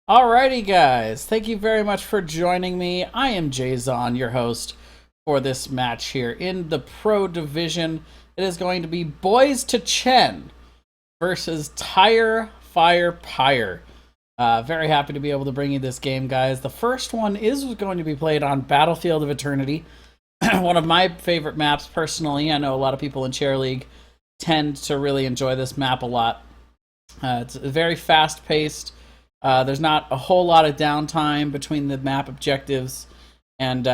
Alrighty, guys. Thank you very much for joining me. I am Jason, your host for this match here in the Pro Division. It is going to be Boyz to Chen versus TireFirePyre. Very happy to be able to bring you this game, guys. The first one is going to be played on Battlefield of Eternity, one of my favorite maps personally. I know a lot of people in Chair League tend to really enjoy this map a lot. It's very fast-paced. There's not a whole lot of downtime between the map objectives, and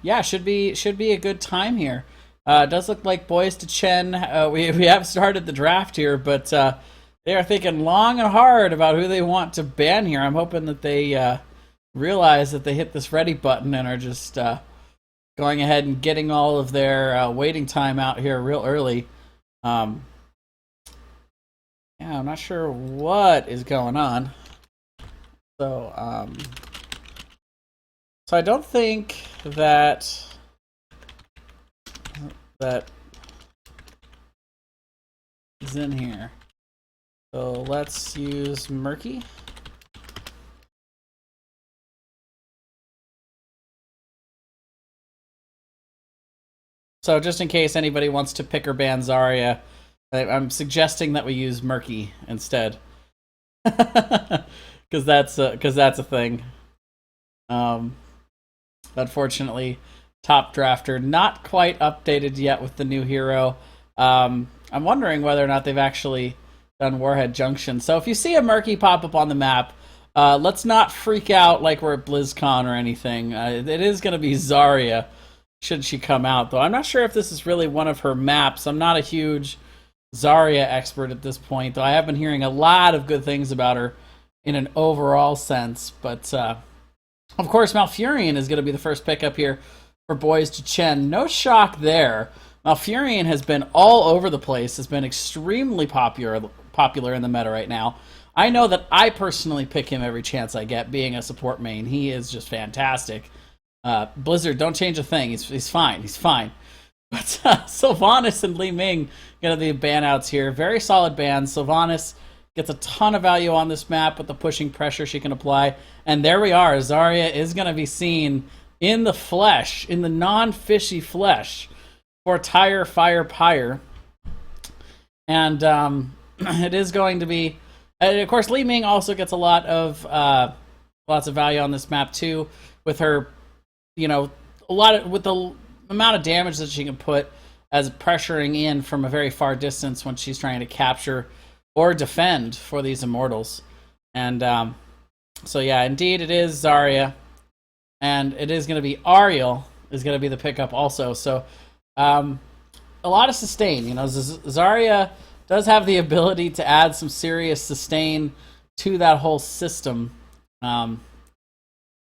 yeah, should be a good time here. It does look like Boyz to Chen. We have started the draft here, but they are thinking long and hard about who they want to ban here. I'm hoping that they realize that they hit this ready button and are just going ahead and getting all of their waiting time out here real early. Yeah, I'm not sure what is going on. So, so I don't think that is in here. So let's use Murky. So just in case anybody wants to pick or ban Zarya, I'm suggesting that we use Murky instead, because that's a thing. Unfortunately, top drafter not quite updated yet with the new hero. I'm wondering whether or not they've actually done Warhead Junction. So if you see a Murky pop up on the map, let's not freak out like we're at BlizzCon or anything. It is going to be Zarya, should she come out, though. I'm not sure if this is really one of her maps. I'm not a huge Zarya expert at this point, though I have been hearing a lot of good things about her in an overall sense. But of course, Malfurion is going to be the first pickup here for Boyz to Chen. No shock there. Malfurion has been all over the place, has been extremely popular in the meta right now. I know that I personally pick him every chance I get, being a support main. He is just fantastic. Blizzard, don't change a thing. He's fine. He's fine. But Sylvanas and Li Ming going to be ban-outs here. Very solid bans. Sylvanas gets a ton of value on this map with the pushing pressure she can apply. And there we are. Zarya is going to be seen in the flesh, in the non-fishy flesh, for TireFirePyre. And it is going to be... And of course, Li Ming also gets a lot of lots of value on this map, too, with her, you know, with the amount of damage that she can put as pressuring in from a very far distance when she's trying to capture or defend for these immortals. And so yeah, indeed it is Zarya, and it is going to be Ariel is going to be the pickup also. So a lot of sustain. You know, Zarya does have the ability to add some serious sustain to that whole system.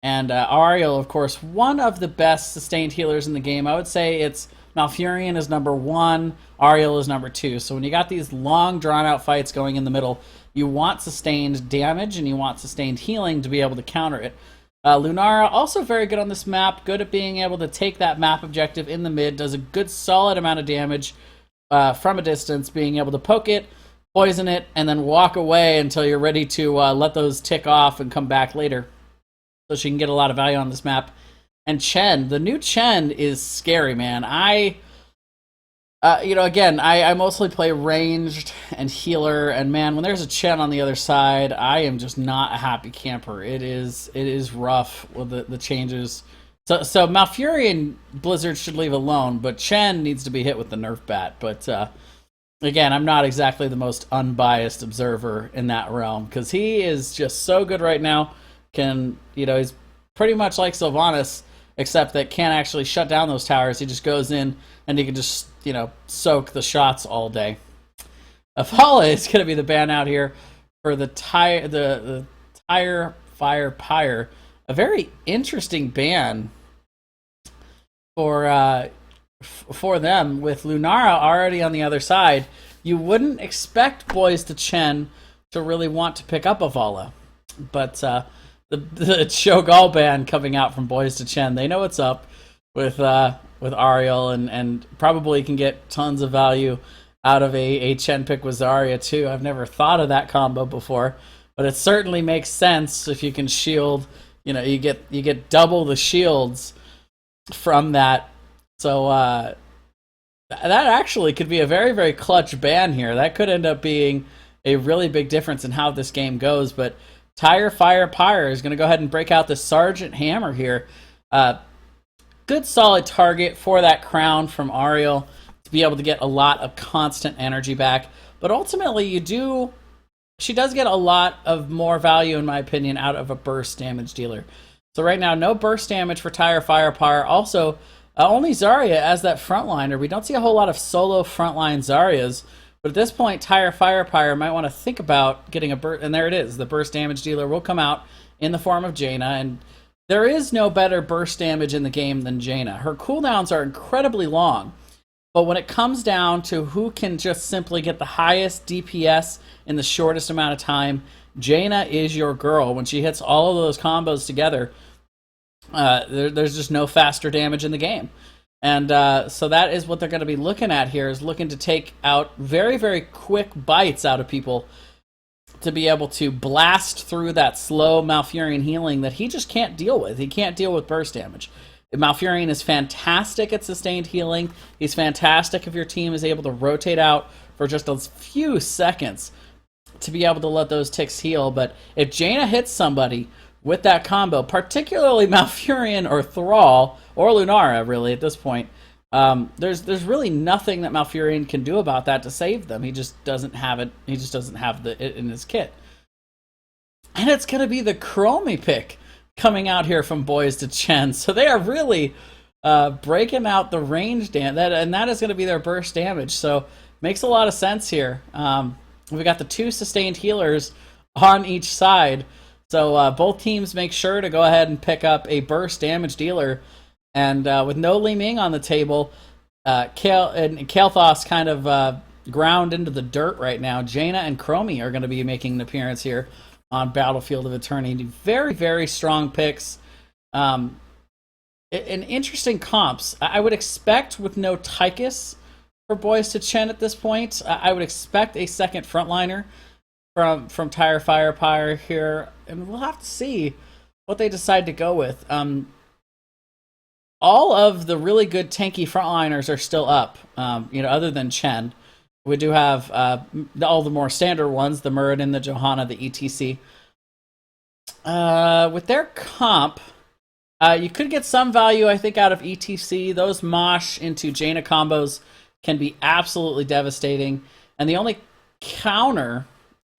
And Ariel, of course, one of the best sustained healers in the game. I would say it's Malfurion is number 1, Ariel is number 2. So when you got these long, drawn-out fights going in the middle, you want sustained damage and you want sustained healing to be able to counter it. Lunara, also very good on this map, good at being able to take that map objective in the mid, does a good solid amount of damage from a distance, being able to poke it, poison it, and then walk away until you're ready to let those tick off and come back later. So she can get a lot of value on this map. And Chen, the new Chen is scary, man. I mostly play ranged and healer, and man, when there's a Chen on the other side, I am just not a happy camper. It is rough with the changes. So Malfurion Blizzard should leave alone, but Chen needs to be hit with the Nerf bat. But again, I'm not exactly the most unbiased observer in that realm, because he is just so good right now. He's pretty much like Sylvanas, except that can't actually shut down those towers. He just goes in and he can just, soak the shots all day. Afala is going to be the ban out here for the TireFirePyre. A very interesting ban for them, with Lunara already on the other side. You wouldn't expect Boyz to Chen to really want to pick up Afala, but the Shogal ban coming out from Boyz to Chen. They know what's up with Ariel, and probably can get tons of value out of a Chen pick with Zarya too. I've never thought of that combo before, but it certainly makes sense if you can shield. You know, you get double the shields from that. So that actually could be a very, very clutch ban here. That could end up being a really big difference in how this game goes. But TireFirePyre is going to go ahead and break out the Sergeant Hammer here. Good solid target for that crown from Ariel to be able to get a lot of constant energy back. But ultimately, she does get a lot of more value, in my opinion, out of a burst damage dealer. So right now, no burst damage for TireFirePyre. Also, only Zarya as that frontliner. We don't see a whole lot of solo frontline Zaryas. But at this point, TireFirePyre might want to think about getting a burst. And there it is. The burst damage dealer will come out in the form of Jaina. And there is no better burst damage in the game than Jaina. Her cooldowns are incredibly long. But when it comes down to who can just simply get the highest DPS in the shortest amount of time, Jaina is your girl. When she hits all of those combos together, there's just no faster damage in the game. And so that is what they're going to be looking at here, is looking to take out very, very quick bites out of people to be able to blast through that slow Malfurion healing that he just can't deal with. He can't deal with burst damage. Malfurion is fantastic at sustained healing. He's fantastic if your team is able to rotate out for just a few seconds to be able to let those ticks heal. But if Jaina hits somebody with that combo, particularly Malfurion or Thrall or Lunara, really at this point, there's really nothing that Malfurion can do about that to save them. He just doesn't have it. He just doesn't have it in his kit. And it's going to be the Chromie pick coming out here from Boyz to Chen. So they are really breaking out the range damage, and that is going to be their burst damage. So makes a lot of sense here. We got the two sustained healers on each side. So both teams make sure to go ahead and pick up a burst damage dealer. And with no Li Ming on the table, Kael'thas kind of ground into the dirt right now. Jaina and Chromie are going to be making an appearance here on Battlefield of Eternity. Very, very strong picks. An interesting comps. I would expect with no Tychus for Boyz to Chen at this point. I would expect a second frontliner from TireFirePyre here, and we'll have to see what they decide to go with. All of the really good tanky frontliners are still up, other than Chen. We do have all the more standard ones, the Muradin, the Johanna, the ETC. With their comp, you could get some value, I think, out of ETC. Those Mosh into Jaina combos can be absolutely devastating. And the only counters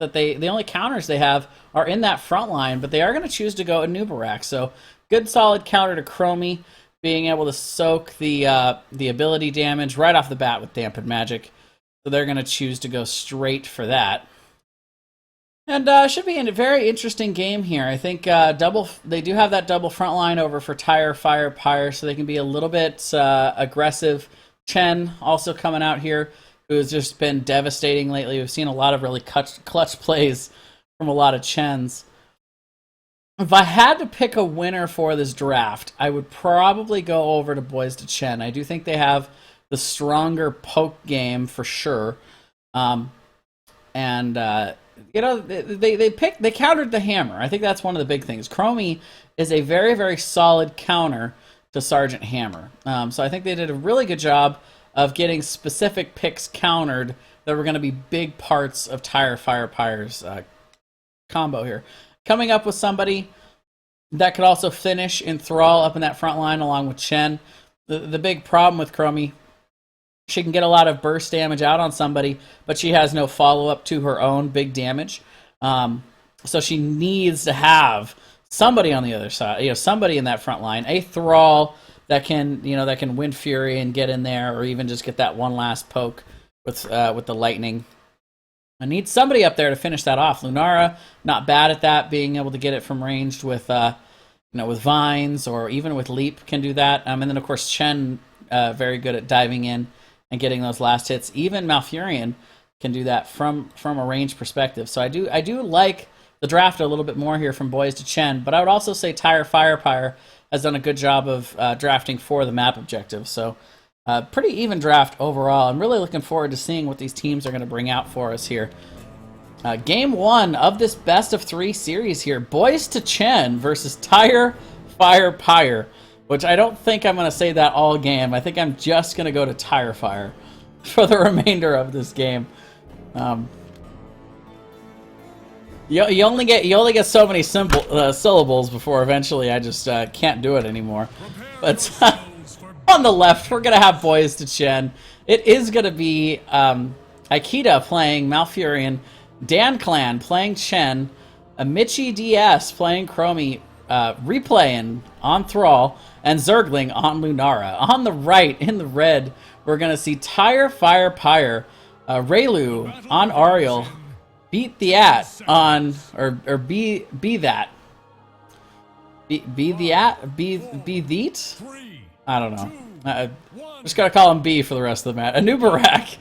they have are in that front line, but they are going to choose to go Anubarak. So good solid counter to Chromie, being able to soak the ability damage right off the bat with Dampened Magic. So they're going to choose to go straight for that. And should be a very interesting game here. I think they do have that double front line over for TireFirePyre, so they can be a little bit aggressive. Chen also coming out here, who has just been devastating lately. We've seen a lot of really clutch plays from a lot of Chens. If I had to pick a winner for this draft, I would probably go over to Boyz to Chen. I do think they have the stronger poke game for sure. They countered the hammer. I think that's one of the big things. Chromie is a very, very solid counter to Sergeant Hammer. So I think they did a really good job of getting specific picks countered that were going to be big parts of TireFirePyre's combo here. Coming up with somebody that could also finish in Thrall up in that front line along with Chen. The big problem with Chromie, she can get a lot of burst damage out on somebody, but she has no follow-up to her own big damage. So she needs to have somebody on the other side, somebody in that front line, a Thrall that can win Fury and get in there, or even just get that one last poke with the lightning. I need somebody up there to finish that off. Lunara, not bad at that, being able to get it from ranged with with vines or even with leap can do that. And then of course Chen, very good at diving in and getting those last hits. Even Malfurion can do that from a range perspective. So I do like the draft a little bit more here from Boyz to Chen, but I would also say TireFirePyre has done a good job of drafting for the map objective. So pretty even draft overall. I'm really looking forward to seeing what these teams are going to bring out for us here. Game 1 of this best of 3 series here. Boyz to Chen versus TireFirePyre, which I don't think I'm going to say that all game. I think I'm just going to go to TireFire for the remainder of this game. You only get so many syllables before eventually I just can't do it anymore. But on the left, we're going to have Boyz to Chen. It is going to be Aikida playing Malfurion, Dan Clan playing Chen, Michi DS playing Chromie, replaying on Thrall, and Zergling on Lunara. On the right, in the red, we're going to see TireFirePyre, Raylu on Ariel, Beat the At on, or be that. Be Theat? I don't know. Just gotta call him B for the rest of the match. Anubarak,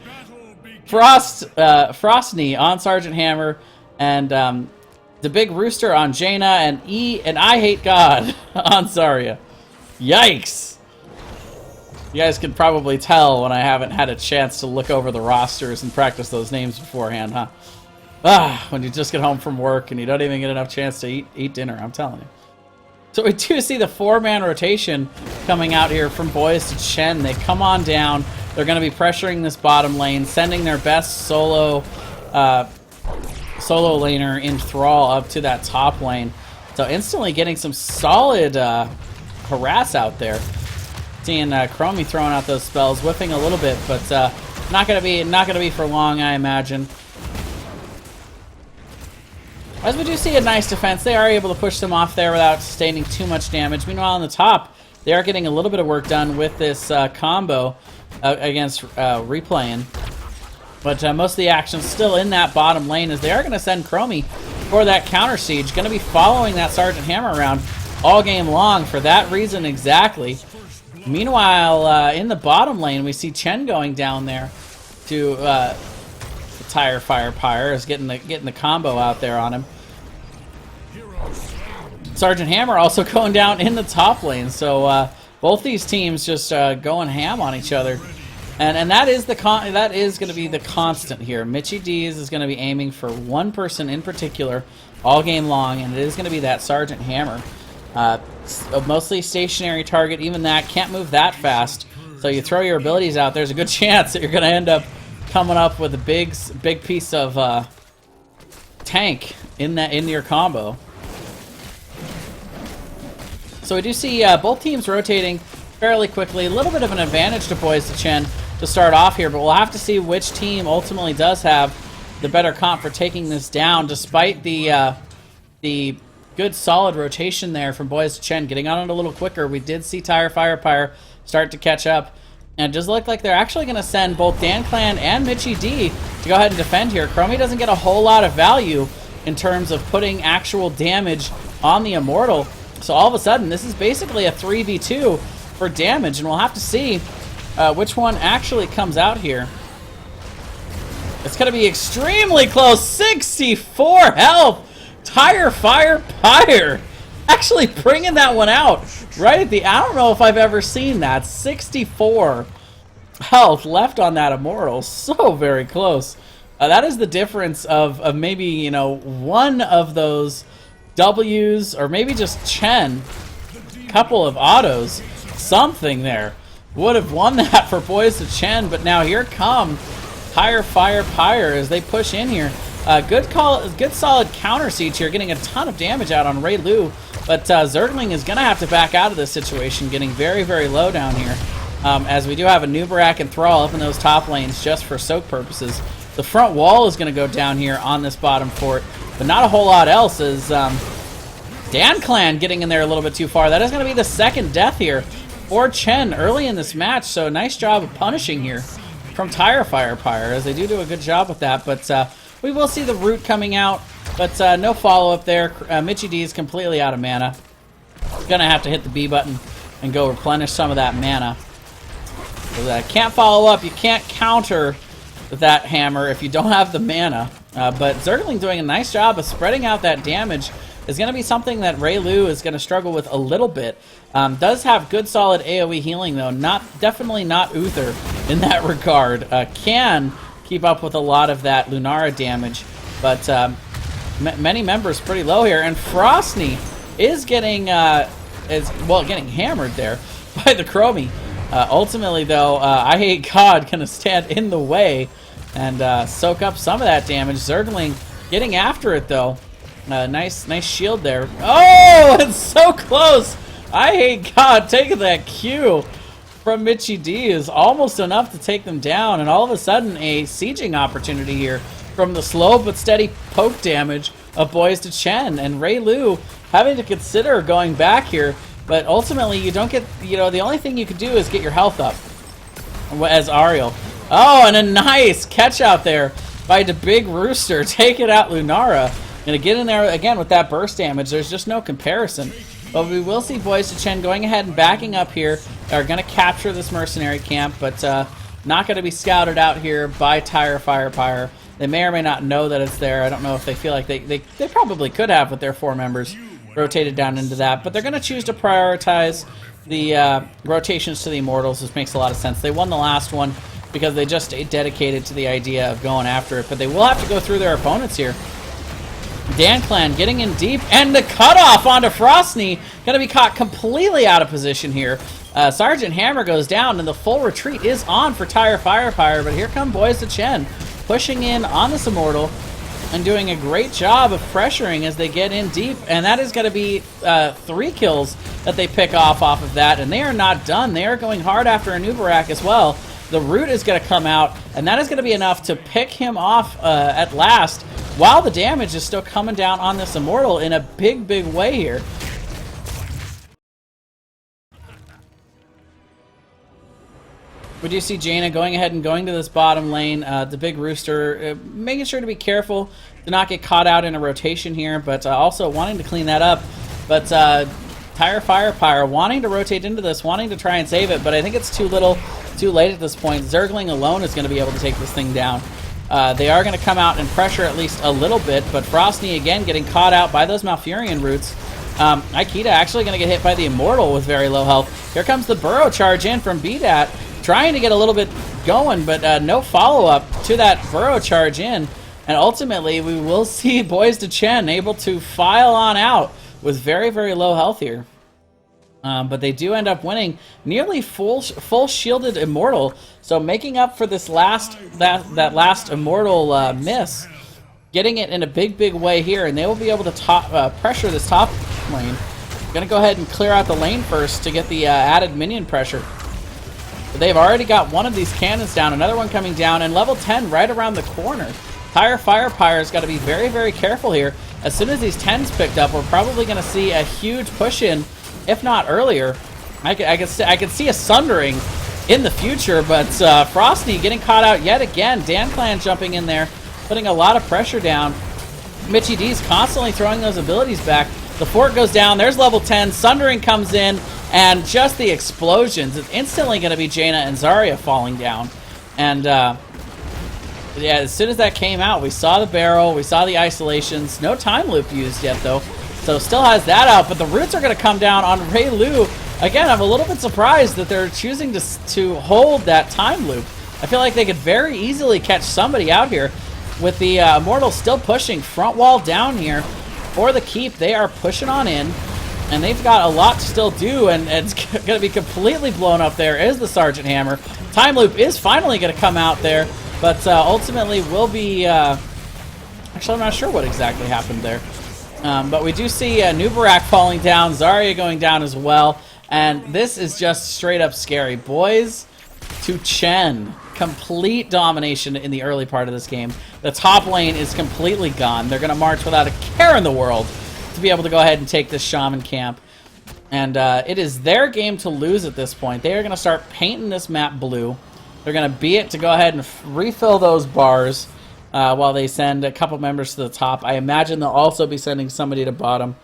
Frostney on Sergeant Hammer, and the Big Rooster on Jaina, and and I Hate God on Zarya. Yikes! You guys can probably tell when I haven't had a chance to look over the rosters and practice those names beforehand, huh? When you just get home from work and you don't even get enough chance to eat dinner, I'm telling you. So we do see the 4-man rotation coming out here from Boyz to Chen. They come on down. They're going to be pressuring this bottom lane, sending their best solo laner in Thrall up to that top lane. So instantly getting some solid harass out there. Seeing Chromie throwing out those spells, whiffing a little bit, but not gonna be for long, I imagine. As we do see a nice defense, they are able to push them off there without sustaining too much damage. Meanwhile, on the top, they are getting a little bit of work done with this combo against replaying. But most of the action still in that bottom lane, as they are going to send Chromie for that counter siege. Going to be following that Sergeant Hammer around all game long for that reason exactly. Meanwhile, in the bottom lane, we see Chen going down there to TireFirePyre is getting the combo out there on him. Sergeant Hammer also going down in the top lane, so both these teams just going ham on each other, and that is going to be the constant here. Michi D's is going to be aiming for one person in particular all game long, and it is going to be that Sergeant Hammer. Mostly stationary target, even that can't move that fast. So you throw your abilities out, there's a good chance that you're going to end up coming up with a big piece of tank in your combo. So we do see both teams rotating fairly quickly. A little bit of an advantage to Boyz to Chen to start off here, but we'll have to see which team ultimately does have the better comp for taking this down, despite the good solid rotation there from Boyz to Chen. Getting on it a little quicker, we did see TireFirePyre start to catch up. And it does look like they're actually going to send both Dan Clan and Michi D to go ahead and defend here. Chromie doesn't get a whole lot of value in terms of putting actual damage on the Immortal. So all of a sudden, this is basically a 3v2 for damage. And we'll have to see which one actually comes out here. It's going to be extremely close. 64 health. TireFirePyre actually bringing that one out right at the... I don't know if I've ever seen that. 64 health left on that Immortal. So very close. That is the difference of maybe, you know, one of those W's, or maybe just Chen. Couple of autos. Something there. Would have won that for Boyz to Chen, but now here come TireFirePyre as they push in here. Good solid counter siege here, getting a ton of damage out on Raylu, but Zergling is going to have to back out of this situation, getting very, very low down here, as we do have a Anubarak and Thrall up in those top lanes just for soak purposes. The front wall is going to go down here on this bottom fort, but not a whole lot else, as Dan Clan getting in there a little bit too far. That is going to be the second death here for Chen early in this match, so nice job of punishing here from TireFirePyre, as they do a good job with that, but we will see the root coming out, but no follow-up there. Michi D is completely out of mana. Gonna have to hit the B button and go replenish some of that mana. So can't follow up. You can't counter that hammer if you don't have the mana. But Zergling doing a nice job of spreading out that damage is going to be something that Raylu is going to struggle with a little bit. Does have good solid AoE healing though. Definitely not Uther in that regard. Can keep up with a lot of that Lunara damage. But many members pretty low here, and Frosty is getting getting hammered there by the Chromie. Ultimately, though, I Hate God gonna stand in the way and soak up some of that damage. Zergling getting after it though. Nice shield there. Oh, it's so close. I Hate God taking that Q from Mitchy D is almost enough to take them down, and all of a sudden a sieging opportunity here from the slow but steady poke damage of Boyz to Chen, and Ray Lu having to consider going back here, but ultimately you don't get, the only thing you could do is get your health up as Ariel. Oh, and a nice catch out there by the Big Rooster, taking out Lunara. Gonna get in there again with that burst damage. There's just no comparison. But we will see Boyz to Chen going ahead and backing up here. They're gonna capture this mercenary camp, but not gonna be scouted out here by TireFirePyre. They may or may not know that it's there. I don't know if they feel like they probably could have with their 4 members rotated down into that, but they're going to choose to prioritize the rotations to the Immortals, which makes a lot of sense. They won the last one because they just stayed dedicated to the idea of going after it, but they will have to go through their opponents here. Dan Clan getting in deep, and the cutoff onto Frosty, going to be caught completely out of position here. Sergeant Hammer goes down, and the full retreat is on for TireFirePyre, but here come Boyz to Chen, pushing in on this Immortal and doing a great job of pressuring as they get in deep, and that is going to be 3 kills that they pick off of that, and they are not done. They are going hard after a Nubarak as well. The root is going to come out, and that is going to be enough to pick him off at last, while the damage is still coming down on this Immortal in a big way here. We do see Jaina going ahead and going to this bottom lane. The Big Rooster making sure to be careful to not get caught out in a rotation here, but also wanting to clean that up. But TireFirePyre wanting to rotate into this, wanting to try and save it, but I think it's too little, too late at this point. Zergling alone is going to be able to take this thing down. They are going to come out and pressure at least a little bit, but Frosty again getting caught out by those Malfurion roots. Aikida actually going to get hit by the Immortal with very low health. Here comes the Burrow charge in from BDAT, trying to get a little bit going, but no follow-up to that Burrow charge in. And ultimately, we will see Boyz to Chen able to file on out with very low health here. But they do end up winning nearly full shielded Immortal, so making up for this last Immortal miss, getting it in a big way here, and they will be able to pressure this top lane. Gonna go ahead and clear out the lane first to get the added minion pressure. But they've already got one of these cannons down, another one coming down, and level 10 right around the corner. TireFirePyre's got to be very careful here. As soon as these 10s picked up, we're probably going to see a huge push in, if not earlier. I could see a sundering in the future, but Frosty getting caught out yet again. Dan Clan jumping in there, putting a lot of pressure down. Mitchy D's constantly throwing those abilities back. The fort goes down. There's level 10. Sundering comes in, and just the explosions. It's instantly going to be Jaina and Zarya falling down. And yeah, as soon as that came out, we saw the barrel, we saw the isolations. No time loop used yet, though. So still has that out, but the roots are going to come down on Ray Lu. Again, I'm a little bit surprised that they're choosing to hold that time loop. I feel like they could very easily catch somebody out here. With the Immortals still pushing front wall down here for the keep, they are pushing on in. And they've got a lot to still do, and it's going to be completely blown up there is the Sergeant Hammer. Time loop is finally going to come out there, but ultimately will be... actually, I'm not sure what exactly happened there. But we do see Nubarak falling down, Zarya going down as well, and this is just straight up scary. Boyz to Chen. Complete domination in the early part of this game. The top lane is completely gone. They're going to march without a care in the world to be able to go ahead and take this Shaman camp. And it is their game to lose at this point. They are going to start painting this map blue. They're going to be it to go ahead and refill those bars while they send a couple members to the top. I imagine they'll also be sending somebody to bottom.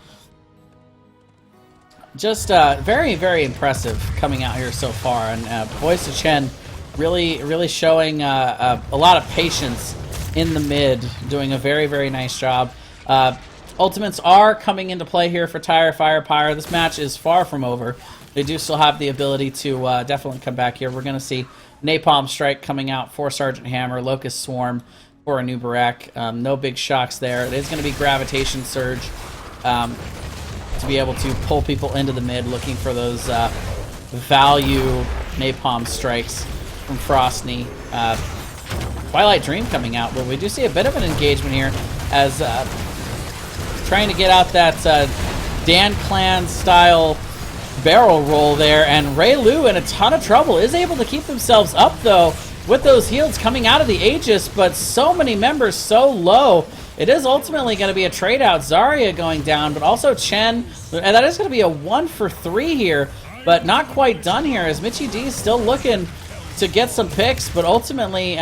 Just very impressive coming out here so far. And Boyz to Chen really showing a lot of patience in the mid, doing a very nice job. Ultimates are coming into play here for TireFirePyre. This match is far from over. They do still have the ability to definitely come back here. We're going to see Napalm Strike coming out for Sergeant Hammer, Locust Swarm for a new Barak. No big shocks there. It is going to be Gravitation Surge to be able to pull people into the mid, looking for those value napalm strikes from Frostney. Twilight Dream coming out, but we do see a bit of an engagement here as trying to get out that Dan Clan style barrel roll there, and Ray Lu in a ton of trouble. Is able to keep themselves up though with those heals coming out of the Aegis, but so many members so low. It is ultimately going to be a trade out. Zarya going down, but also Chen, and that is going to be a 1 for 3 here, but not quite done here as Mitchie D is still looking to get some picks, but ultimately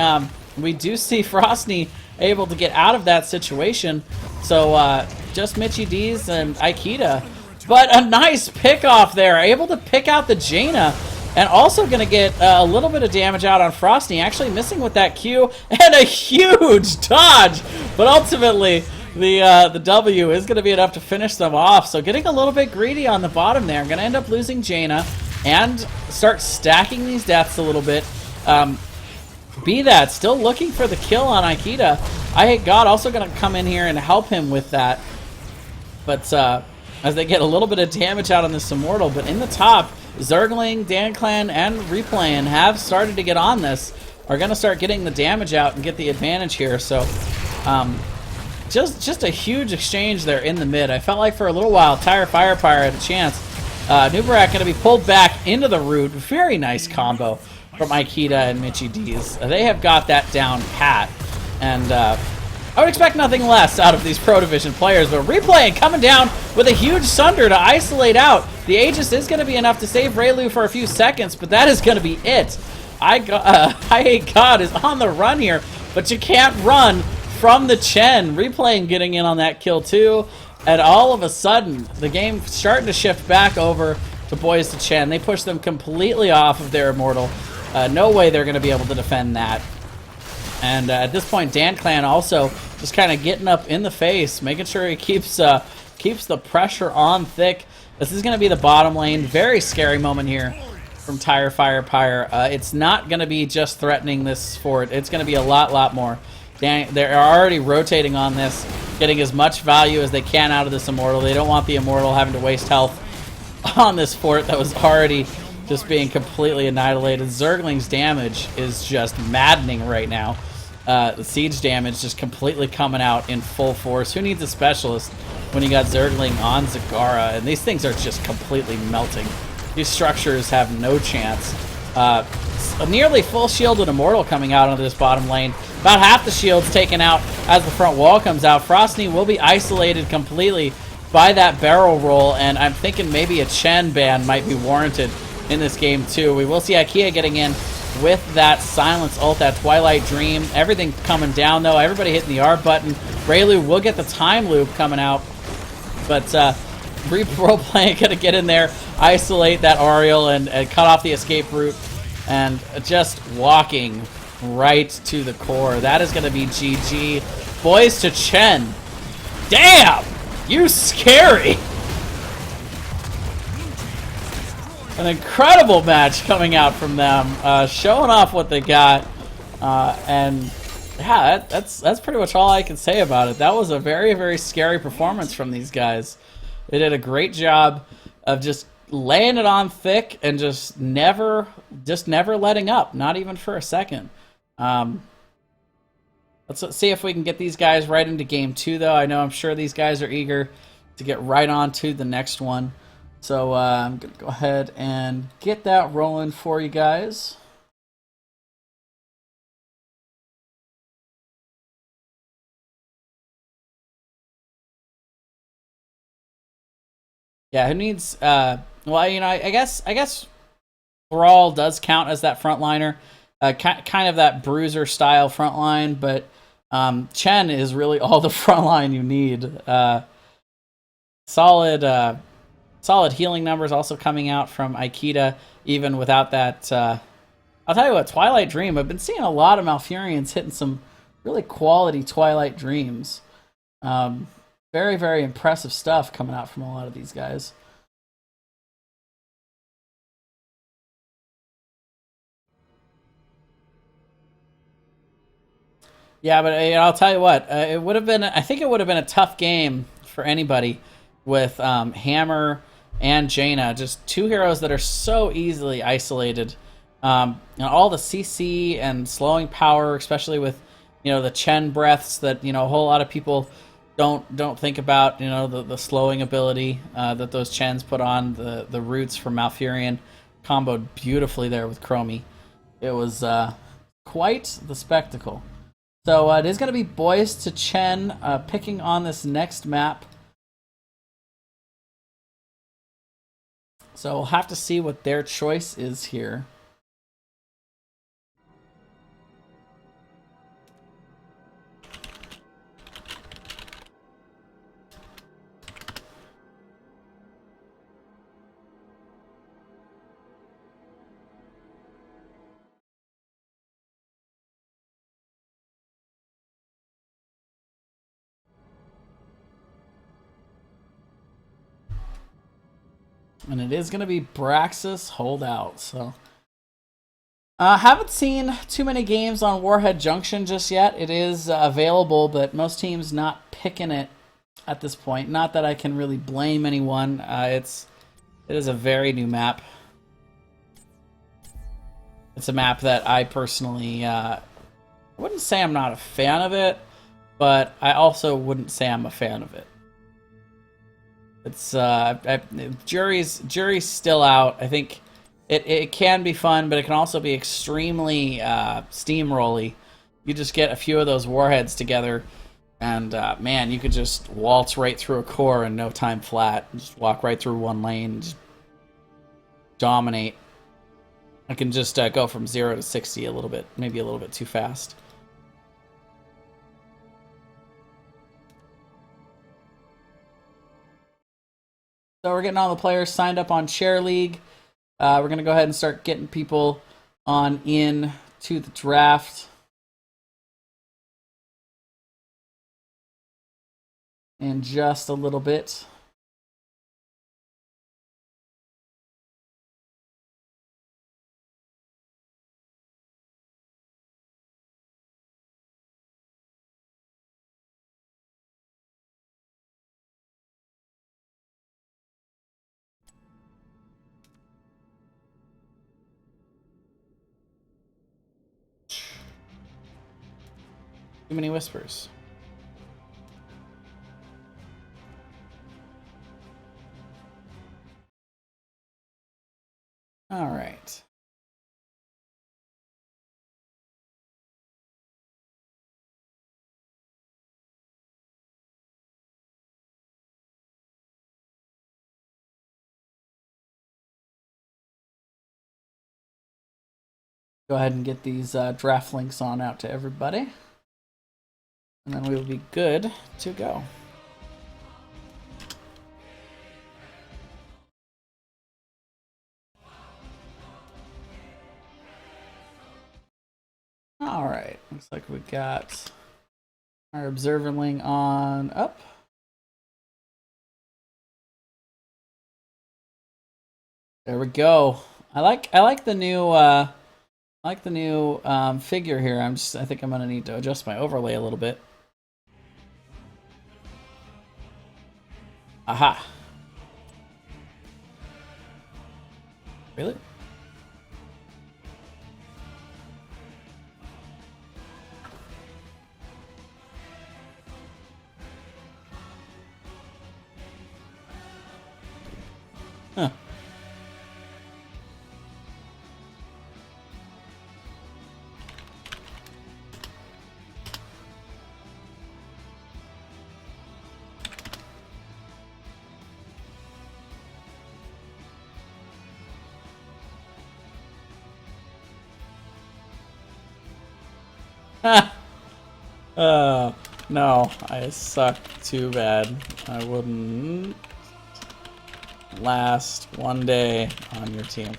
we do see Frostney able to get out of that situation. So just Mitchie D's and Aikida. But a nice pick off there. Able to pick out the Jaina. And also going to get a little bit of damage out on Frostney. Actually missing with that Q. And a huge dodge. But ultimately, the W is going to be enough to finish them off. So getting a little bit greedy on the bottom there. Going to end up losing Jaina. And start stacking these deaths a little bit. Be that, still looking for the kill on Aikida. I Hate God also going to come in here and help him with that. But as they get a little bit of damage out on this Immortal. But in the top, Zergling, DanClan, and Replaying have started to get on this. Are going to start getting the damage out and get the advantage here. So just a huge exchange there in the mid. I felt like for a little while, TireFirePyre had a chance. Nubarak going to be pulled back into the root. Very nice combo from Aikida and Mitchie D's. They have got that down pat. And I would expect nothing less out of these Pro Division players. But Replaying coming down with a huge Sunder to isolate out. The Aegis is going to be enough to save Raylu for a few seconds, but that is going to be it. I Hate God is on the run here, but you can't run from the Chen. Replaying getting in on that kill too. And all of a sudden, the game starting to shift back over to Boyz to Chen. They push them completely off of their Immortal. No way they're going to be able to defend that. And at this point, DanClan also just kind of getting up in the face, making sure he keeps the pressure on thick. This is going to be the bottom lane. Very scary moment here from TireFirePyre. It's not going to be just threatening this fort. It's going to be a lot more. They're already rotating on this, getting as much value as they can out of this Immortal. They don't want the Immortal having to waste health on this fort that was already just being completely annihilated. Zergling's damage is just maddening right now. The siege damage just completely coming out in full force. Who needs a specialist when you got Zergling on Zagara? And these things are just completely melting. These structures have no chance. A nearly full shielded Immortal coming out onto this bottom lane. About half the shield's taken out as the front wall comes out. Frostney will be isolated completely by that barrel roll, and I'm thinking maybe a Chen ban might be warranted in this game too. We will see Ikea getting in with that Silence ult, that Twilight Dream. Everything coming down though. Everybody hitting the R button. Raylu will get the time loop coming out. But Replaying gonna get in there, isolate that Ariel and cut off the escape route. And just walking right to the core. That is gonna be GG. Boyz to Chen. Damn! You scary! An incredible match coming out from them, showing off what they got, and yeah, that's pretty much all I can say about it. That was a very scary performance from these guys. They did a great job of just laying it on thick and just never letting up, not even for a second. Let's see if we can get these guys right into game 2, though. I'm sure these guys are eager to get right on to the next one. So I'm going to go ahead and get that rolling for you guys. Yeah, who needs... well, I guess Brawl does count as that frontliner. Kind of that bruiser style frontline, but Chen is really all the frontline you need. Solid healing numbers also coming out from Aikida, even without that. I'll tell you what, Twilight Dream. I've been seeing a lot of Malfurions hitting some really quality Twilight Dreams. Very impressive stuff coming out from a lot of these guys. Yeah, but I'll tell you what, it would have been. I think it would have been a tough game for anybody with Hammer and Jaina, just two heroes that are so easily isolated. All the CC and slowing power, especially with the Chen breaths that a whole lot of people don't think about. The slowing ability that those Chens put on the roots from Malfurion, comboed beautifully there with Chromie. It was quite the spectacle. So it is going to be Boyz to Chen picking on this next map. So we'll have to see what their choice is here. And it is going to be Braxis Holdout. So haven't seen too many games on Warhead Junction just yet. It is available, but most teams not picking it at this point. Not that I can really blame anyone. It is a very new map. It's a map that I personally wouldn't say I'm not a fan of it, but I also wouldn't say I'm a fan of it. It's jury's still out. I think it can be fun, but it can also be extremely steamrolly. You just get a few of those warheads together, and man, you could just waltz right through a core in no time flat. Just walk right through one lane, just dominate. I can just go from 0 to 60 a little bit, maybe a little bit too fast. So we're getting all the players signed up on Share League. We're going to go ahead and start getting people on in to the draft. In just a little bit. Too many whispers. All right. Go ahead and get these draft links on out to everybody. And then we will be good to go. All right, looks like we got our observerling on up. There we go. I like the new figure here. I think I'm gonna need to adjust my overlay a little bit. Aha. Really? Huh. No, I suck too bad. I wouldn't last one day on your team.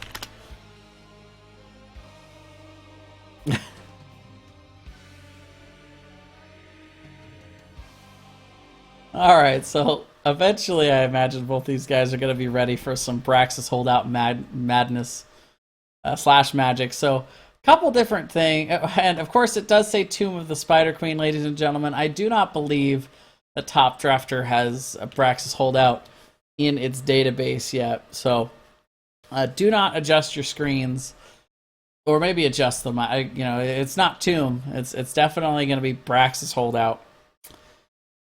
Alright, so eventually I imagine both these guys are going to be ready for some Braxis holdout madness / magic. So couple different things, and of course it does say Tomb of the Spider Queen, ladies and gentlemen. I do not believe the Top Drafter has a Braxis holdout in its database yet, so do not adjust your screens, or maybe adjust them. It's not Tomb. It's definitely going to be Braxis holdout.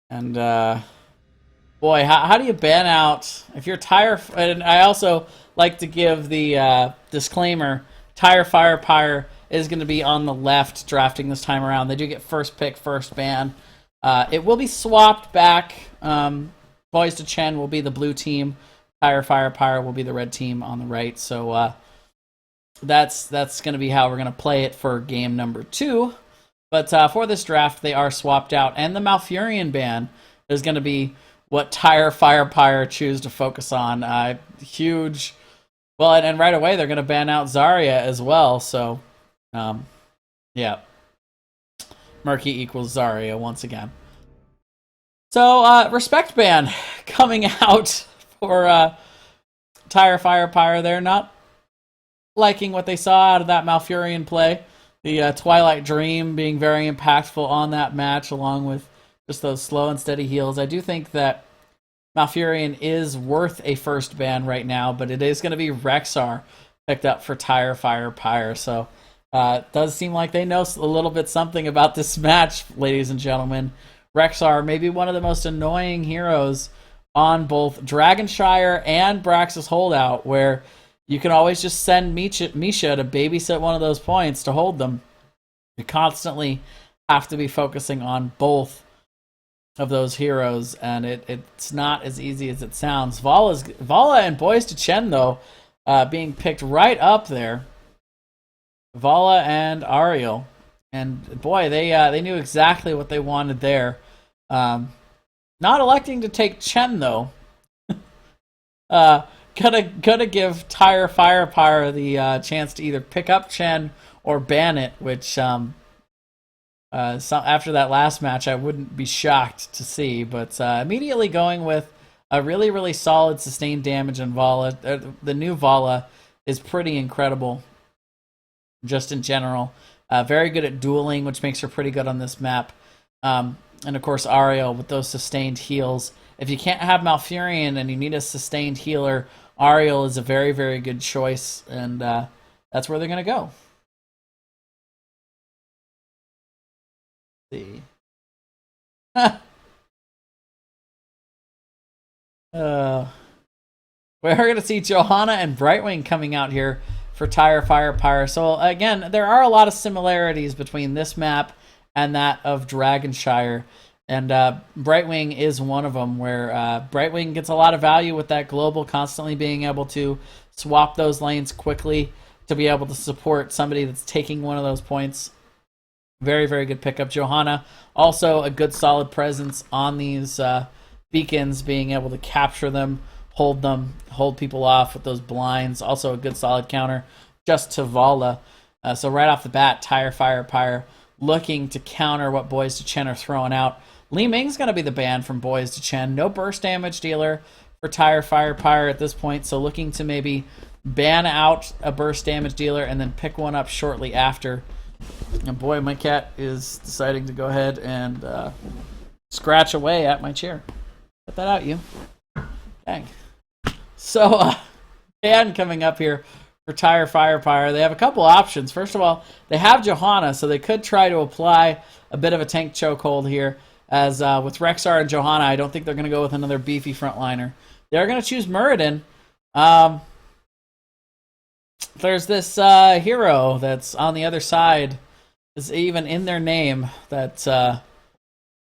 And boy, how do you ban out if you're Tire? And I also like to give the disclaimer: TireFirePyre is going to be on the left drafting this time around. They do get first pick, first ban. It will be swapped back. Boyz to Chen will be the blue team. TireFirePyre will be the red team on the right. So that's going to be how we're going to play it for game number 2. But for this draft, they are swapped out. And the Malfurion ban is going to be what TireFirePyre choose to focus on. Huge. Well, and right away, they're going to ban out Zarya as well. So, yeah. Murky equals Zarya once again. So, respect ban coming out for TireFirePyre. They're not liking what they saw out of that Malfurion play. The Twilight Dream being very impactful on that match, along with just those slow and steady heals. I do think that Malfurion is worth a first ban right now, but it is going to be Rexxar picked up for TireFirePyre. So it does seem like they know a little bit something about this match, ladies and gentlemen. Rexxar, maybe one of the most annoying heroes on both Dragonshire and Braxis Holdout, where you can always just send Misha to babysit one of those points to hold them. You constantly have to be focusing on both of those heroes, and it's not as easy as it sounds. Vala and Boyz to Chen, though, being picked right up there. Vala and Ariel. And boy, they knew exactly what they wanted there. Not electing to take Chen, though. Gonna give TireFirePyre the chance to either pick up Chen or ban it, which after that last match I wouldn't be shocked to see. But immediately going with a really, really solid sustained damage on Vala. The new Vala is pretty incredible just in general. Very good at dueling, which makes her pretty good on this map. And of course Ariel with those sustained heals. If you can't have Malfurion and you need a sustained healer, Ariel is a very, very good choice, and that's where they're going to go. Let's see. We're going to see Johanna and Brightwing coming out here for TireFirePyre. So again, there are a lot of similarities between this map and that of Dragonshire. And Brightwing is one of them, where Brightwing gets a lot of value with that global, constantly being able to swap those lanes quickly to be able to support somebody that's taking one of those points. Very, very good pickup. Johanna, also a good solid presence on these beacons, being able to capture them, hold people off with those blinds. Also a good solid counter just to Vala. So right off the bat, TireFirePyre looking to counter what Boyz to Chen are throwing out. Li Ming's going to be the ban from Boyz to Chen. No burst damage dealer for TireFirePyre at this point, so looking to maybe ban out a burst damage dealer and then pick one up shortly after. And boy, my cat is deciding to go ahead and scratch away at my chair. Put that out, you. Dang. So, ban coming up here for TireFirePyre. They have a couple options. First of all, they have Johanna, so they could try to apply a bit of a tank chokehold here. As with Rexxar and Johanna, I don't think they're going to go with another beefy frontliner. They're going to choose Muradin. There's this hero that's on the other side. Is even in their name that I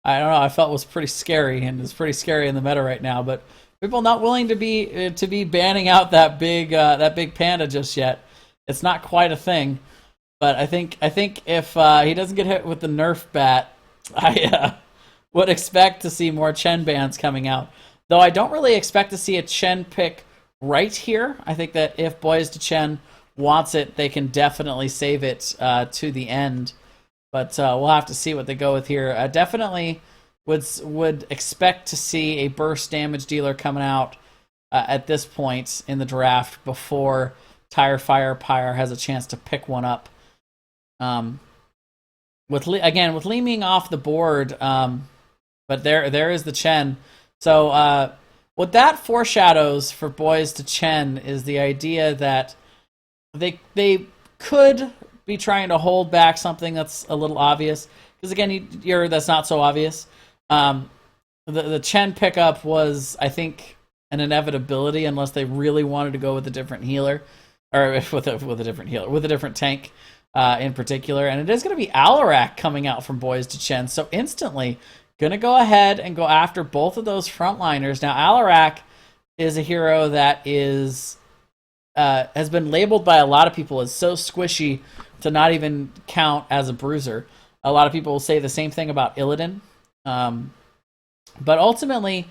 don't know. I felt was pretty scary, and is pretty scary in the meta right now. But people not willing to be banning out that big panda just yet. It's not quite a thing. But I think if he doesn't get hit with the Nerf bat, I would expect to see more Chen bans coming out. Though I don't really expect to see a Chen pick right here. I think that if Boyz to Chen wants it, they can definitely save it to the end. But we'll have to see what they go with here. Definitely would expect to see a burst damage dealer coming out at this point in the draft before TireFirePyre has a chance to pick one up. With Li Ming off the board, but there is the Chen. So what that foreshadows for Boyz to Chen is the idea that they could be trying to hold back something that's a little obvious. Because again, that's not so obvious. The Chen pickup was, I think, an inevitability unless they really wanted to go with a different healer, or with a different healer, with a different tank in particular. And it is going to be Alarak coming out from Boyz to Chen, so instantly going to go ahead and go after both of those frontliners. Now, Alarak is a hero that has been labeled by a lot of people as so squishy to not even count as a bruiser. A lot of people will say the same thing about Illidan. But ultimately,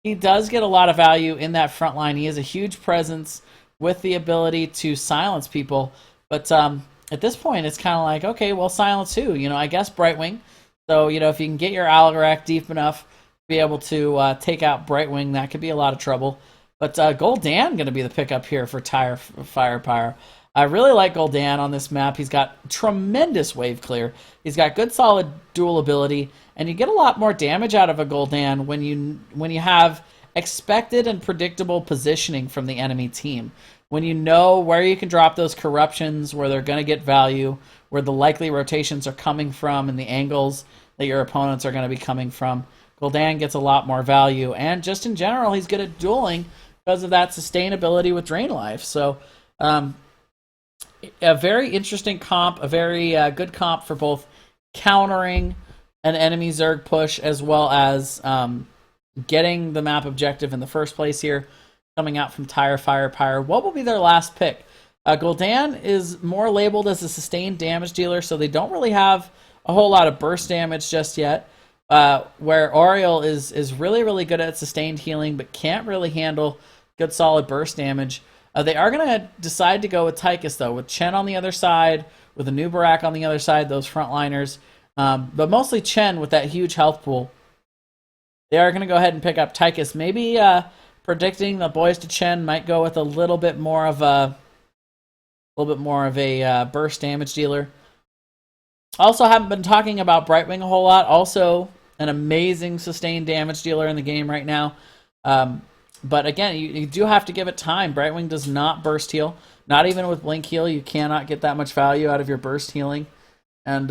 he does get a lot of value in that front line. He has a huge presence with the ability to silence people. But at this point, it's kind of like, okay, well, silence who? I guess Brightwing. So, if you can get your Alarak deep enough to be able to take out Brightwing, that could be a lot of trouble. But Gul'dan going to be the pickup here for TireFirePyre. I really like Gul'dan on this map. He's got tremendous wave clear. He's got good solid dual ability, and you get a lot more damage out of a Gul'dan when you have expected and predictable positioning from the enemy team. When you know where you can drop those corruptions, where they're going to get value, where the likely rotations are coming from, and the angles that your opponents are going to be coming from, Gul'dan gets a lot more value. And just in general, he's good at dueling because of that sustainability with Drain Life. So, a very interesting comp, a very good comp for both countering an enemy Zerg push as well as getting the map objective in the first place here, coming out from TireFirePyre. What will be their last pick? Gul'dan is more labeled as a sustained damage dealer, so they don't really have a whole lot of burst damage just yet. Where Auriel is really, really good at sustained healing, but can't really handle good solid burst damage. They are going to decide to go with Tychus, though, with Chen on the other side, with a new Barak on the other side, those frontliners. But mostly Chen with that huge health pool. They are going to go ahead and pick up Tychus. Maybe predicting the Boyz to Chen might go with a little bit more of a burst damage dealer. Also, haven't been talking about Brightwing a whole lot. Also, an amazing sustained damage dealer in the game right now. But again, you do have to give it time. Brightwing does not burst heal. Not even with Blink Heal, you cannot get that much value out of your burst healing. And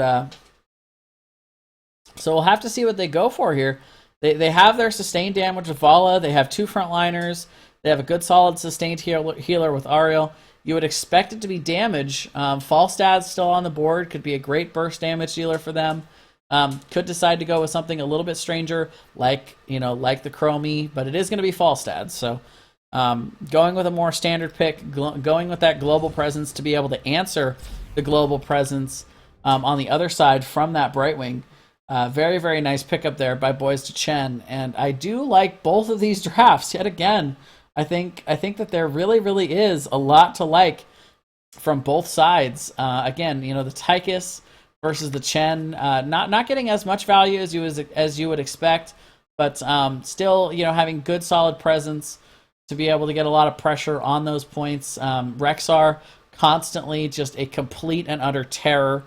so we'll have to see what they go for here. They have their sustained damage with Vala. They have two frontliners. They have a good solid sustained healer with Auriel. You would expect it to be damage. Falstad's still on the board. Could be a great burst damage dealer for them. Could decide to go with something a little bit stranger, like the Chromie, but it is going to be Falstad. So going with a more standard pick, going with that global presence to be able to answer the global presence on the other side from that Brightwing. Very, very nice pickup there by Boyz to Chen. And I do like both of these drafts. Yet again, I think that there really, really is a lot to like from both sides. Again, the Tychus versus the Chen, not getting as much value as you would expect, but still, having good solid presence to be able to get a lot of pressure on those points. Rexar constantly just a complete and utter terror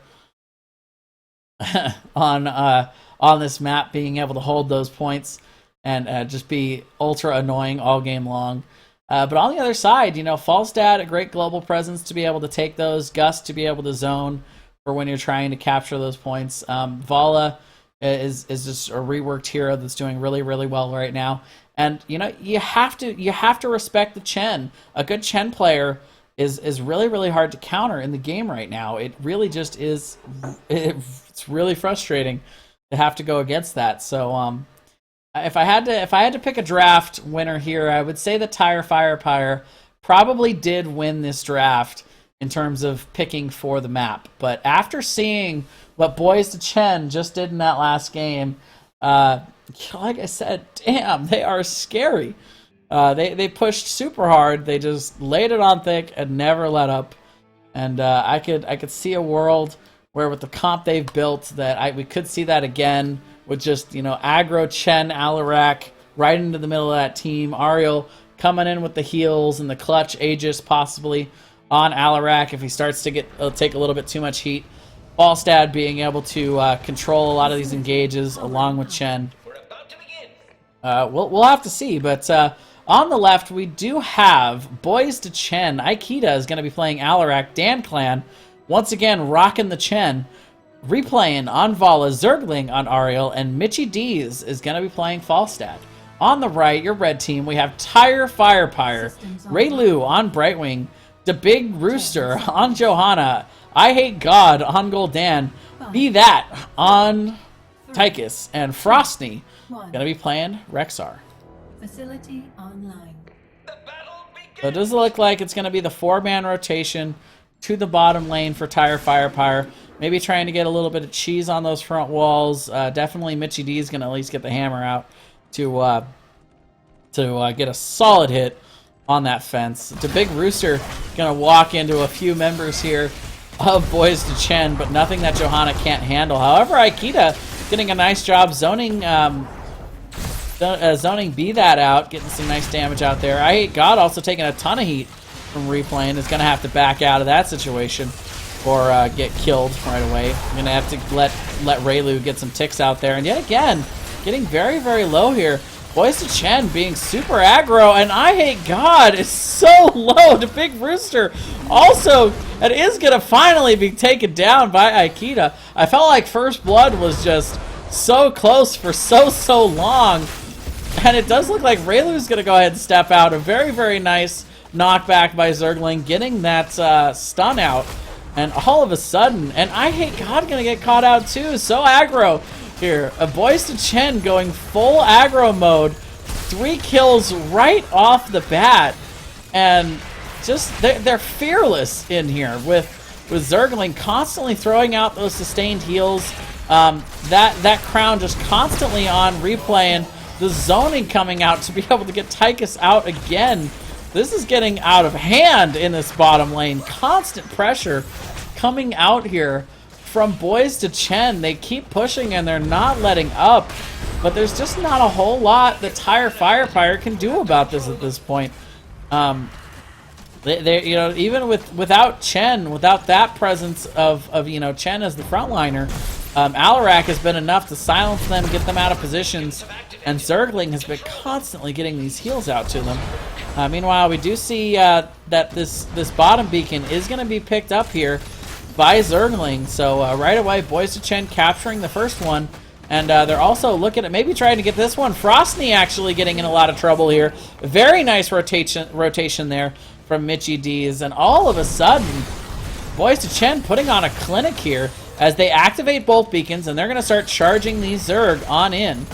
on this map, being able to hold those points and just be ultra annoying all game long. But on the other side, Falstad, a great global presence to be able to take those, Gust to be able to zone for when you're trying to capture those points. Vala is just a reworked hero that's doing really, really well right now. And you have to respect the Chen. A good Chen player is really, really hard to counter in the game right now. It really just is. It's really frustrating to have to go against that. So if I had to pick a draft winner here, I would say that TireFirePyre probably did win this draft in terms of picking for the map. But after seeing what Boyz to Chen just did in that last game, like I said, damn, they are scary. They pushed super hard. They just laid it on thick and never let up. And I could see a world where with the comp they've built that we could see that again with just aggro Chen, Alarak right into the middle of that team. Auriel coming in with the heals and the clutch Aegis possibly on Alarak if he starts to take a little bit too much heat. Falstad being able to control a lot of these engages along with Chen. We'll have to see, but on the left we do have Boyz to Chen. Aikita is going to be playing Alarak. Dan Clan once again rocking the Chen. Replaying on Vala, Zergling on Ariel, and Mitchy D's is going to be playing Falstad. On the right, your red team, we have TireFirePyre, Raylu on Brightwing, the Big Rooster on Johanna, I Hate God on Gul'dan, Be That on Tychus, and Frostney going to be playing Rexxar. Facility online. So it does look like it's going to be the 4-man rotation to the bottom lane for TireFirePyre. Maybe trying to get a little bit of cheese on those front walls. Definitely Mitchy D is going to at least get the hammer out to get a solid hit on that fence. The Big Rooster going to walk into a few members here of Boyz to Chen, but nothing that Johanna can't handle. However, Aikita getting a nice job zoning zoning Be That out, getting some nice damage out there. I Hate God also taking a ton of heat from replaying. Is going to have to back out of that situation or get killed right away. You're going to have to let Raylu get some ticks out there. And yet again, getting very, very low here. Boyz to Chen being super aggro, and I Hate God is so low. The Big Rooster also, it is going to finally be taken down by Aikita. I felt like First Blood was just so close for so long. And it does look like Raylu's going to go ahead and step out. A very, very nice knockback by Zergling, getting that stun out. And all of a sudden, and I Hate God going to get caught out too. So aggro here. Boyz to Chen going full aggro mode. 3 kills right off the bat. And just, they're fearless in here with Zergling constantly throwing out those sustained heals. That crown just constantly on replaying. The zoning coming out to be able to get Tychus out again. This is getting out of hand in this bottom lane. Constant pressure coming out here from Boyz to Chen. They keep pushing and they're not letting up. But there's just not a whole lot that TireFirePyre can do about this at this point. They you know, even without Chen, without that presence of Chen as the frontliner, Alarak has been enough to silence them, get them out of positions, and Zergling has been constantly getting these heals out to them. Meanwhile, we do see that this bottom beacon is going to be picked up here by Zergling. So right away, Boyz to Chen capturing the first one, and they're also looking at maybe trying to get this one. Frostney actually getting in a lot of trouble here. Very nice rotation there from Mitchy D's, and all of a sudden, Boyz to Chen putting on a clinic here as they activate both beacons, and they're going to start charging these Zerg on in.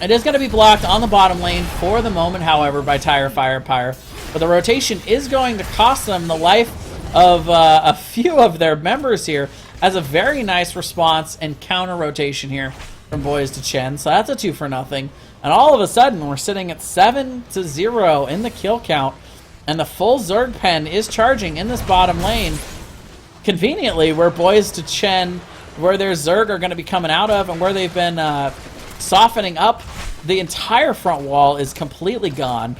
It is going to be blocked on the bottom lane for the moment, however, by TireFirePyre. But the rotation is going to cost them the life of a few of their members here, as a very nice response and counter rotation here from Boyz to Chen. So that's a 2 for nothing. And all of a sudden, we're sitting at 7-0 in the kill count. And the full Zerg pen is charging in this bottom lane. Conveniently, where Boyz to Chen, where their Zerg are going to be coming out of, and where they've been softening up, the entire front wall is completely gone.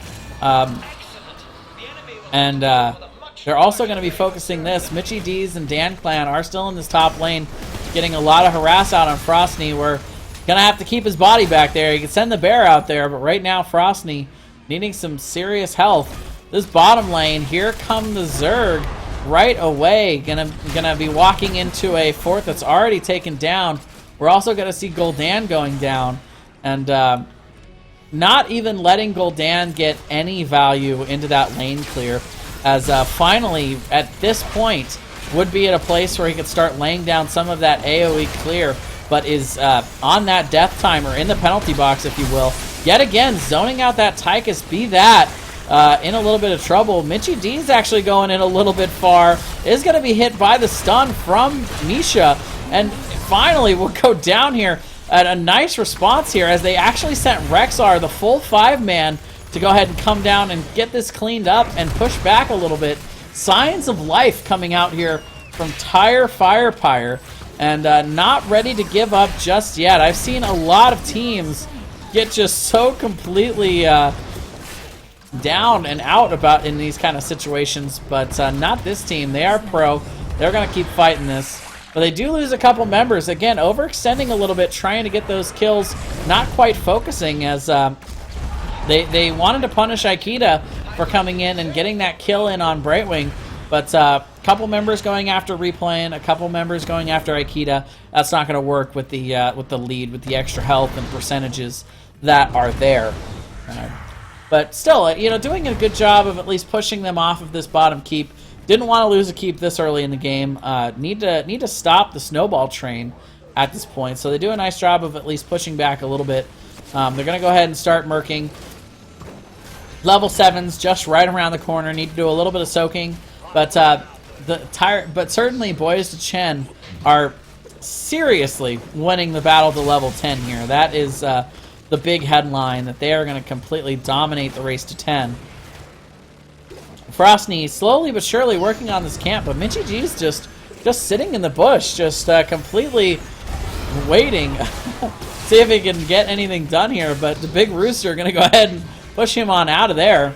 They're also going to be focusing this. Mitchy D's and Dan Clan are still in this top lane, getting a lot of harass out on Frostney. We're going to have to keep his body back there. You can send the bear out there, but right now Frostney needing some serious health. This bottom lane, here come the Zerg right away. Gonna be walking into a fort that's already taken down. We're also going to see Gul'dan going down, and not even letting Gul'dan get any value into that lane clear, as finally, at this point, would be at a place where he could start laying down some of that AoE clear, but is on that death timer in the penalty box, if you will. Yet again, zoning out that Tychus, Be That in a little bit of trouble. Mitchy D's actually going in a little bit far. Is going to be hit by the stun from Misha, and finally we'll go down here at a nice response here as they actually sent Rexxar, the full 5-man, to go ahead and come down and get this cleaned up and push back a little bit. Signs of life coming out here from TireFirePyre, and not ready to give up just yet. I've seen a lot of teams get just so completely down and out about in these kind of situations, but not this team. They are pro. They're going to keep fighting this. But they do lose a couple members. Again, overextending a little bit, trying to get those kills. Not quite focusing as they wanted to punish Aikida for coming in and getting that kill in on Brightwing. But a couple members going after Replaying, a couple members going after Aikida. That's not going to work with the lead, with the extra health and percentages that are there. But still, you know, doing a good job of at least pushing them off of this bottom keep. Didn't want to lose a keep this early in the game. Need to stop the snowball train at this point. So they do a nice job of at least pushing back a little bit. They're going to go ahead and start murking. Level 7's just right around the corner. Need to do a little bit of soaking. But certainly Boyz to Chen are seriously winning the battle to level 10 here. That is the big headline, that they are going to completely dominate the race to 10. Frostney slowly but surely working on this camp, but Mitchy G's just sitting in the bush, just completely waiting. See if he can get anything done here, but the big rooster going to go ahead and push him on out of there.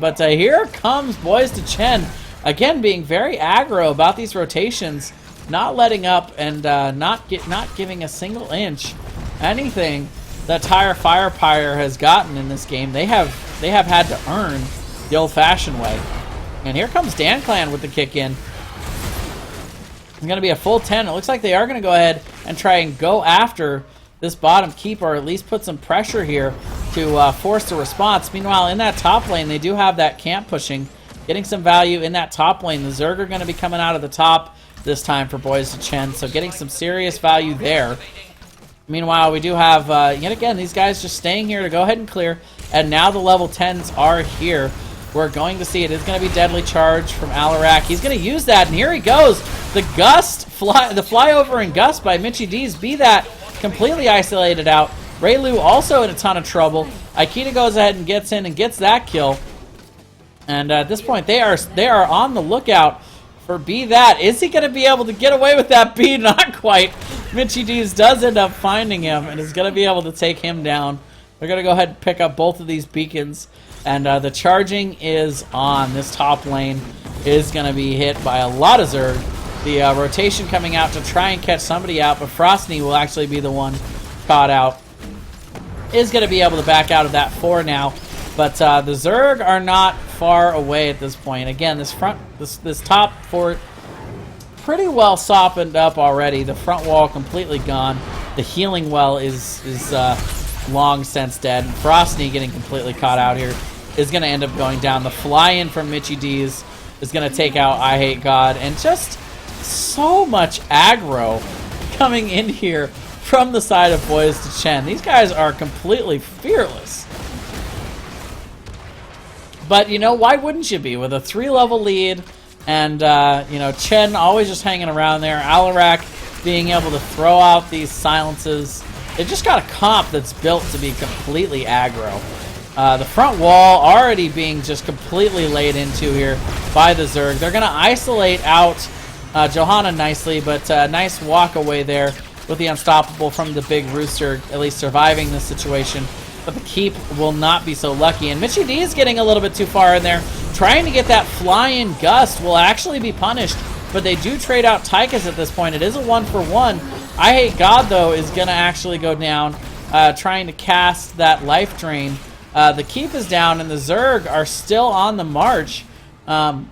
But here comes Boyz to Chen, again being very aggro about these rotations, not letting up and not giving a single inch. Anything that TireFirePyre has gotten in this game, they have had to earn the old-fashioned way. And here comes DanClan with the kick in. It's going to be a full 10. It looks like they are going to go ahead and try and go after this bottom keep, or at least put some pressure here to force the response. Meanwhile, in that top lane, they do have that camp pushing, getting some value in that top lane. The Zerg are going to be coming out of the top this time for Boyz to Chen, so getting some serious value there. Meanwhile, we do have, yet again, these guys just staying here to go ahead and clear, and now the level 10s are here. We're going to see it is going to be Deadly Charge from Alarak. He's going to use that, and here he goes. The gust, the flyover and gust by Mitchy D's. Be that completely isolated out. Raylu also in a ton of trouble. Aikida goes ahead and gets in and gets that kill. And at this point, they are on the lookout for Be That. Is he going to be able to get away with that B? Not quite. Mitchy D's does end up finding him and is going to be able to take him down. They're going to go ahead and pick up both of these beacons. And the charging is on. This top lane is going to be hit by a lot of Zerg. The rotation coming out to try and catch somebody out, but Frostney will actually be the one caught out. Is going to be able to back out of that 4 now. But the Zerg are not far away at this point. Again, this top fort pretty well softened up already. The front wall completely gone. The healing well is long since dead. And Frostney getting completely caught out here is going to end up going down. The fly-in from Mitchy D's is going to take out I Hate God. And just so much aggro coming in here from the side of Boyz to Chen. These guys are completely fearless. But, you know, why wouldn't you be? With a 3-level lead and, you know, Chen always just hanging around there. Alarak being able to throw out these silences. They just got a comp that's built to be completely aggro. The front wall already being just completely laid into here by the Zerg. They're going to isolate out Johanna nicely, but nice walk away there with the Unstoppable from the big rooster, at least surviving this situation. But the keep will not be so lucky. And Mitchy D is getting a little bit too far in there. Trying to get that fly-in gust will actually be punished, but they do trade out Tychus at this point. It is a 1-for-1. I Hate God, though, is going to actually go down, trying to cast that life drain. The keep is down, and the Zerg are still on the march. And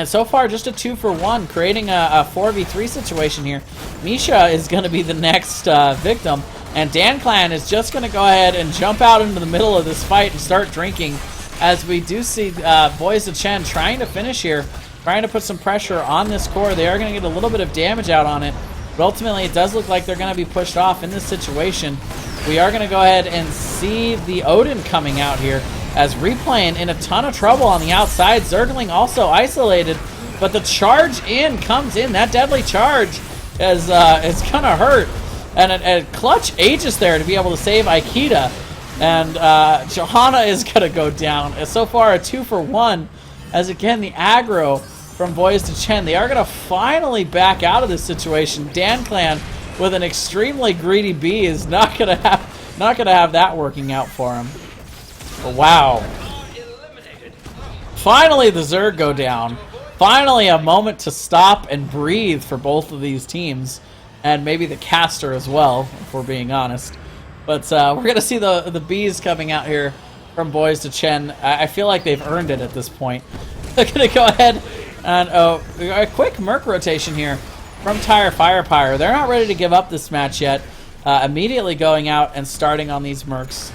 so far, just a 2-for-1, creating a 4v3 situation here. Misha is going to be the next victim, and DanClan is just going to go ahead and jump out into the middle of this fight and start drinking, as we do see Boyz to Chen trying to finish here, trying to put some pressure on this core. They are going to get a little bit of damage out on it, but ultimately it does look like they're going to be pushed off in this situation. We are going to go ahead and see the Odin coming out here, as Replaying in a ton of trouble on the outside. Zergling also isolated, but the charge in comes in. That deadly charge is it's going to hurt. And a clutch Aegis there to be able to save Aikida. And Johanna is going to go down. So far, a 2-for-1. As again, the aggro from Boyz to Chen. They are going to finally back out of this situation. DanClan with an extremely greedy B is not going to have that working out for him. Wow. Finally, the Zerg go down. finally a moment to stop and breathe for both of these teams, and maybe the caster as well, if we're being honest. But we're going to see the bees coming out here from Boyz to Chen. I feel like they've earned it at this point. They're going to go ahead and a quick Merc rotation here from TireFirePyre. They're not ready to give up this match yet. Immediately going out and starting on these Mercs.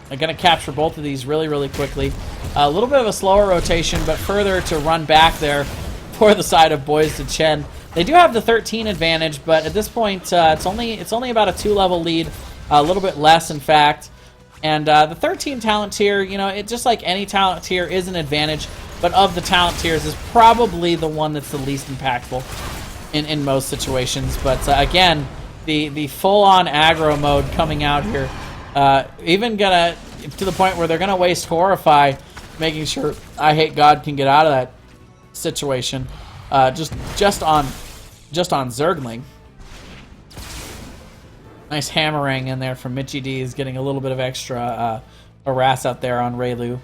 They're going to capture both of these really, really quickly. A little bit of a slower rotation, but further to run back there for the side of Boyz to Chen. They do have the 13 advantage, but at this point, it's only about a 2-level lead, a little bit less, in fact. And the 13 talent tier, you know, it just like any talent tier is an advantage, but of the talent tiers is probably the one that's the least impactful in most situations. But again, the full-on aggro mode coming out here, even gonna to the point where they're gonna waste Horrify, making sure I Hate God can get out of that situation. Just on Zergling. Nice hammering in there from Mitchie D is getting a little bit of extra harass out there on Raylu.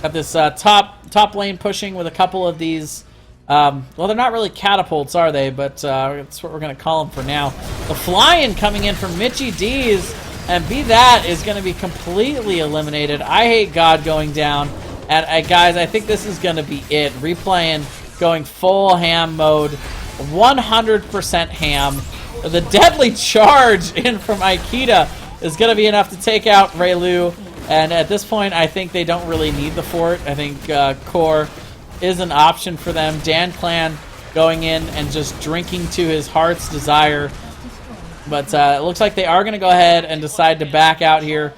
Got this top lane pushing with a couple of these. Well, they're not really catapults, are they? But that's what we're going to call them for now. The flying coming in from Mitchie D's, and be that is going to be completely eliminated. I Hate God going down. And guys, I think this is going to be it. Replaying, going full ham mode, 100% ham. The deadly charge in from Aikida is going to be enough to take out Raylu. And at this point, I think they don't really need the fort. I think Core is an option for them. Dan Clan going in and just drinking to his heart's desire. But it looks like they are going to go ahead and decide to back out here.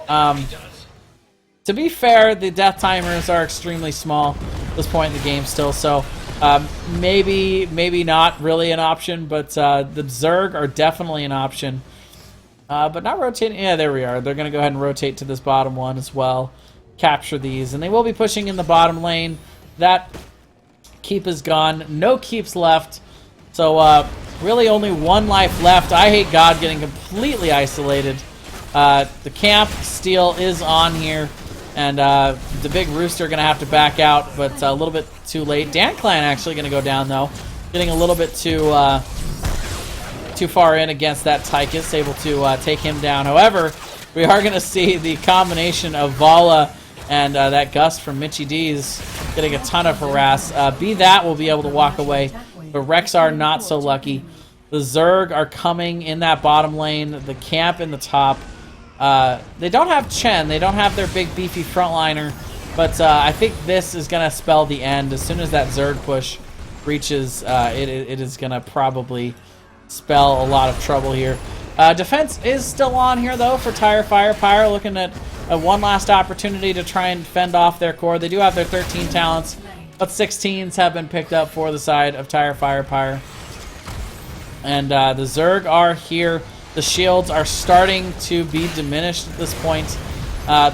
To be fair, the death timers are extremely small at this point in the game still. So maybe not really an option, but the Zerg are definitely an option. But not rotating. Yeah, there we are. They're going to go ahead and rotate to this bottom one as well. Capture these. And they will be pushing in the bottom lane. That keep is gone. No keeps left. So really only one life left. I Hate God getting completely isolated. The camp steal is on here. And the big rooster going to have to back out, but a little bit too late. Dan Clan actually going to go down, though. Getting a little bit too far in against that Tychus, able to take him down. However, we are going to see the combination of Vala and that gust from Mitchie D's getting a ton of harass. Be that will be able to walk away, but Rexar not so lucky. The Zerg are coming in that bottom lane. The camp in the top. They don't have Chen. They don't have their big beefy frontliner. But I think this is going to spell the end. As soon as that Zerg push reaches, it is going to probably spell a lot of trouble here. Defense is still on here, though, for TireFirePyre. Looking at one last opportunity to try and fend off their core. They do have their 13 talents, but 16s have been picked up for the side of TireFirePyre. And the Zerg are here. The shields are starting to be diminished at this point.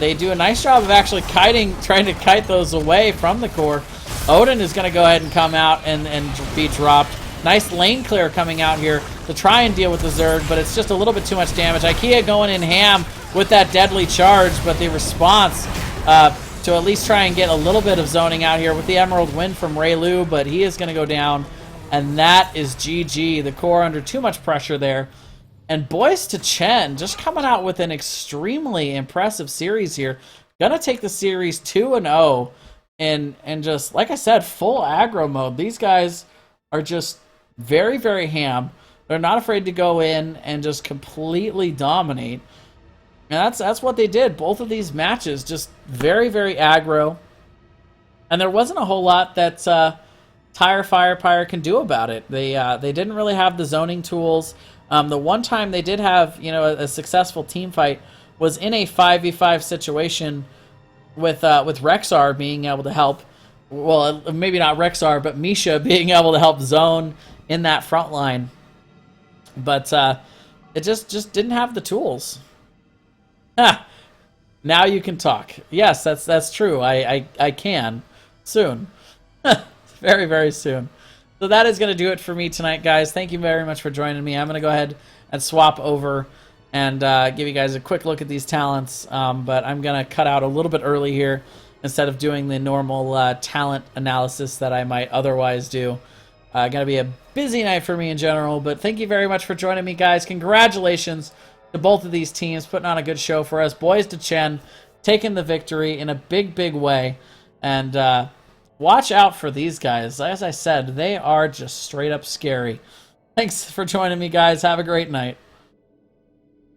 They do a nice job of actually trying to kite those away from the core. Odin is going to go ahead and come out and be dropped. Nice lane clear coming out here to try and deal with the Zerg, but it's just a little bit too much damage. IKEA going in ham with that deadly charge, but the response to at least try and get a little bit of zoning out here with the Emerald Wind from Raylu, but he is going to go down, and that is GG. The core under too much pressure there. And Boyz to Chen just coming out with an extremely impressive series here. Gonna take the series 2-0 and just, like I said, full aggro mode. These guys are just very, very ham. They're not afraid to go in and just completely dominate. And that's what they did. Both of these matches, just very, very aggro. And there wasn't a whole lot that TireFirePyre can do about it. They didn't really have the zoning tools. The one time they did have, a successful team fight was in a 5v5 situation with Rexar being able to help. Well, maybe not Rexar, but Misha being able to help zone in that front line. But it just didn't have the tools. Ha! Now you can talk. Yes, that's true. I can soon. Very, very soon. So that is going to do it for me tonight, guys. Thank you very much for joining me. I'm going to go ahead and swap over and give you guys a quick look at these talents. But I'm going to cut out a little bit early here instead of doing the normal talent analysis that I might otherwise do. Gonna be a busy night for me in general, but thank you very much for joining me, guys. Congratulations to both of these teams, putting on a good show for us. Boyz to Chen, taking the victory in a big, big way. And watch out for these guys. As I said, they are just straight up scary. Thanks for joining me, guys. Have a great night.